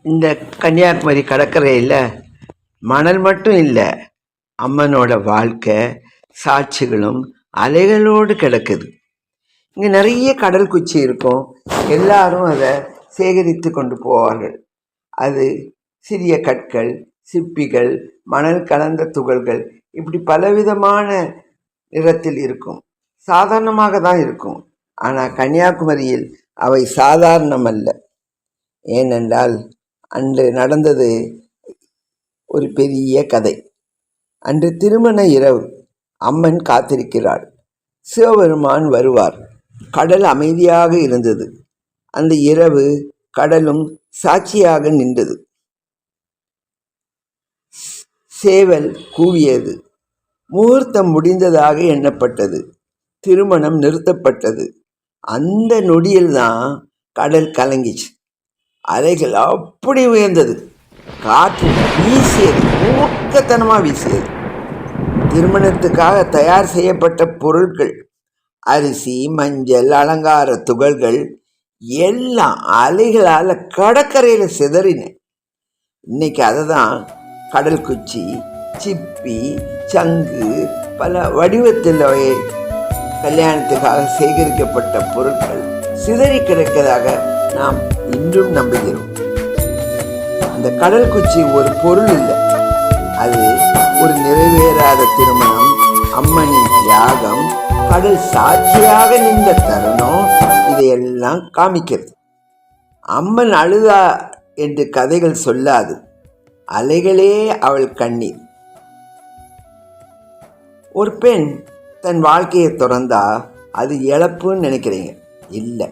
இந்த கன்னியாகுமரி கடற்கரையில் மணல் மட்டும் இல்லை, அம்மனோட வாழ்க்கை சாட்சிகளும் அலைகளோடு கிடக்குது. இங்கே நிறைய கடல் குச்சி இருக்கும். எல்லாரும் அதை சேகரித்து கொண்டு போவார்கள். அது சிறிய கற்கள், சிப்பிகள், மணல் கலந்த துகள்கள், இப்படி பலவிதமான நிறத்தில் இருக்கும். சாதாரணமாக தான் இருக்கும். ஆனால் கன்னியாகுமரியில் அவை சாதாரணமல்ல. ஏனென்றால் அன்று நடந்தது ஒரு பெரிய கதை. அன்று திருமண இரவு. அம்மன் காத்திருக்கிறாள். சிவபெருமான் வருவார். கடல் அமைதியாக இருந்தது. அந்த இரவு கடலும் சாட்சியாக நின்றது. சேவல் கூவியது. முகூர்த்தம் முடிந்ததாக எண்ணப்பட்டது. திருமணம் நிறுத்தப்பட்டது. அந்த நொடியில்தான் கடல் கலங்கிச்சு. அலைகள் அப்படி உயர்ந்தது. காற்று வீசியது, மூர்க்கத்தனமாக வீசியது. திருமணத்துக்காக தயார் செய்யப்பட்ட பொருட்கள், அரிசி, மஞ்சள், அலங்கார துகள்கள் எல்லாம் அலைகளால் கடற்கரையில் சிதறின. இன்னைக்கு அதை தான் கடல் குச்சி, சிப்பி, சங்கு, பல வடிவத்தில் கல்யாணத்துக்காக சேகரிக்கப்பட்ட பொருட்கள் சிதறி கிடக்கிறதாக நாம் இன்றும் நம்புகிறோம். அந்த கடல் குச்சி ஒரு பொருள் இல்லை, அது ஒரு நிறைவேறாத திருமணம், அம்மனின் தியாகம், கடல் சாட்சியாக நின்ற தருணம், இதையெல்லாம் காமிக்கிறது. அம்மன் அழுதா என்று கதைகள் சொல்லாது. அலைகளே அவள் கண்ணீர். ஒரு பெண் தன் வாழ்க்கையை திறந்தா அது இழப்புன்னு நினைக்கிறீங்க? இல்லை,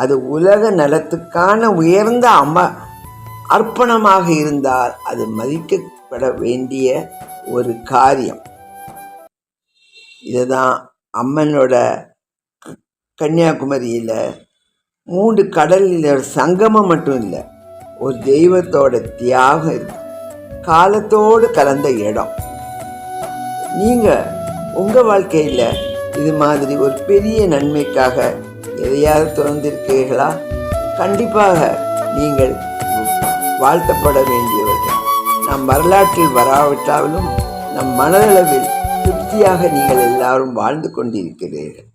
அது உலக நலத்துக்கான உயர்ந்த அர்ப்பணமாக இருந்தால் அது மதிக்கப்பட வேண்டிய ஒரு காரியம். இதுதான் அம்மனோட கன்னியாகுமரியில் 3 கடலில் சங்கமம் மட்டும் இல்லை, ஒரு தெய்வத்தோட தியாகம் இருக்கு. காலத்தோடு கலந்த இடம். நீங்கள் உங்கள் வாழ்க்கையில் இது மாதிரி ஒரு பெரிய நன்மைக்காக எதையாவது திறந்திருக்கிறீர்களா? கண்டிப்பாக நீங்கள் வாழ்த்தப்பட வேண்டியவர்கள். நம் வரலாற்றில் வராவிட்டாலும் நம் மனதளவில் திருப்தியாக நீங்கள் எல்லாரும் வாழ்ந்து கொண்டிருக்கிறீர்கள்.